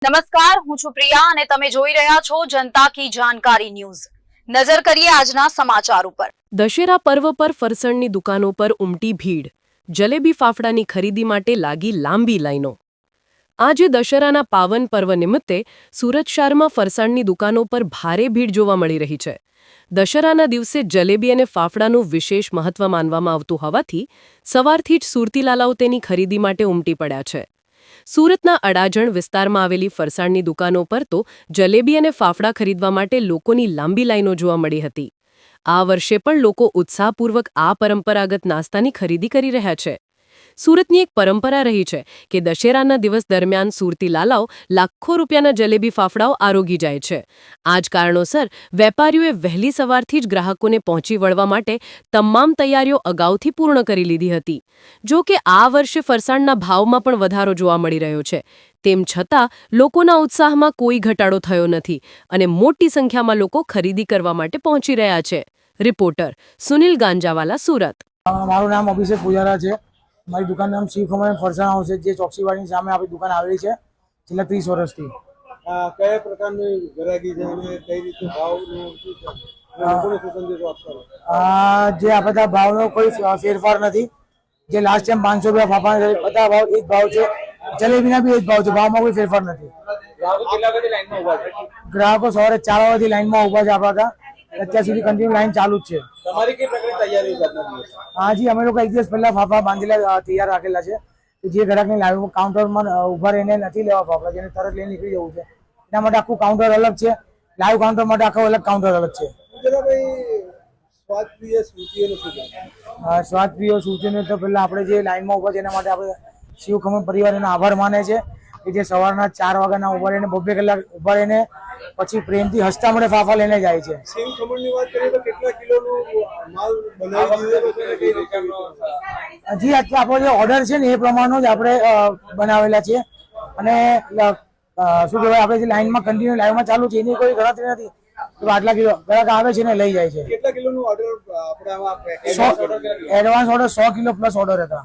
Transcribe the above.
નમસ્કાર, હું છું પ્રિયા અને તમે જોઈ રહ્યા છો જનતા કી જાણકારી ન્યૂઝ। નજર કરીએ આજના સમાચાર ઉપર। દશેરા પર્વ પર ફરસાણની દુકાનો પર ઉમટી ભીડ। જલેબી ફાફડાની ખરીદી માટે લાગી લાંબી લાઈનો। આજે દશેરાના પાવન પર્વ નિમિત્તે સુરત શહેરમાં ફરસાણની દુકાનો પર ભારે ભીડ જોવા મળી રહી છે। દશેરાના દિવસે જલેબી અને ફાફડાનું વિશેષ મહત્વ માનવામાં આવતું હોવાથી સવારથી જ સુરતી લાલાઓ તેની ખરીદી માટે ઉમટી પડ્યા છે। સુરતના અડાજણ વિસ્તારમાં આવેલી ફરસાણની દુકાનો પર તો જલેબી અને ફાફડા ખરીદવા માટે લોકોની લાંબી લાઈનો જોવા મળી હતી। આ વર્ષે પણ લોકો ઉત્સાહપૂર્વક આ પરંપરાગત નાસ્તાની ખરીદી કરી રહ્યા છે। સુરતની એક પરંપરા રહી છે કે દશેરાના દિવસ દરમિયાન સુરતી લાલાઓ લાખો રૂપિયાના જલેબી ફાફડાઓ આરોગી જાય છે। આ જ કારણોસર વેપારીઓએ વહેલી સવારથી જ ગ્રાહકોને પહોંચી વળવા માટે તમામ તૈયારીઓ અગાઉથી પૂર્ણ કરી લીધી હતી। જો કે આ વર્ષે ફરસાણના ભાવમાં પણ વધારો જોવા મળી રહ્યો છે, તેમ છતાં લોકોના ઉત્સાહમાં કોઈ ઘટાડો થયો નથી અને મોટી સંખ્યામાં લોકો ખરીદી કરવા માટે પહોંચી રહ્યા છે। રિપોર્ટર સુનિલ ગાંજાવાલા, સુરત। મારું નામ અભિષેક પૂજારા છે। મારી દુકાનનું નામ શિવ ખમણ ફરસાણ હાઉસ છે, જે ચોકસીવાડીની સામે આપણી દુકાન આવેલી છે છેલ્લા 30 વર્ષથી। કયા પ્રકારની ગ્રાહકી છે અને કઈ રીતે ભાવનું શું છે, લોકોને શું સંદેશો આપશો? જે આપણે ભાવનો કોઈ ફેરફાર નથી। જે લાસ્ટ ટાઈમ 500 રૂપિયા ફાફડા બધા ભાવ એક ભાવ છે, જલેબીના બી એક ભાવ છે, ભાવમાં કોઈ ફેરફાર નથી। ગ્રાહકો સવારે 4 વાગ્યાથી લાઈનમાં ઉભા છે આપણા હતા, અત્યાર સુધી કન્ટિન્યુ લાઈન ચાલુ જ છે। તમારી કઈ પ્રકારની તૈયારી છે? હાજી, અમે લોકો એક દિવસ પહેલા ફાફડા બાંધેલા તૈયાર રાખેલા છે। જે ગ્રાહકને લાઈવ કાઉન્ટરમાં ઉભા રહીને નથી લેવા ફાફડા, જેને તરત લઈને નીકળી જવું છે, એના માટે આખું કાઉન્ટર અલગ છે। લાઈવ કાઉન્ટર માટે આખો અલગ કાઉન્ટર અલગ છે। સ્વાદપ્રિય સુરતીઓને તો પહેલા આપણે જે લાઈનમાં ઉભા છે એના માટે આપણે શિવ ખમણ પરિવાર એનો આભાર માને છે કે જે સવારના 4 વાગ્યાના ઉભા રહીને 2 કલાક ઉભા રહીને પછી પ્રેમથી હસતા મળે ફાફા લઈને જાય છે। શિવ ખમણની વાત કરીએ તો કેટલા કિલોનો માલ બનાવી દીધો છે? હજી આપણો જે ઓર્ડર છે ને એ પ્રમાણનો જ આપણે બનાવેલા છે અને શું કહેવાય, આપણે જે લાઈનમાં કન્ટિન્યુ લાઈવમાં ચાલુ છે એની કોઈ ગણતરી નથી તો આટલા કિલો ગ્રાહક આવે છે ને લઈ જાય છે। કેટલા કિલોનો ઓર્ડર આપણે આમાં advance order 100 kilo plus order હતા।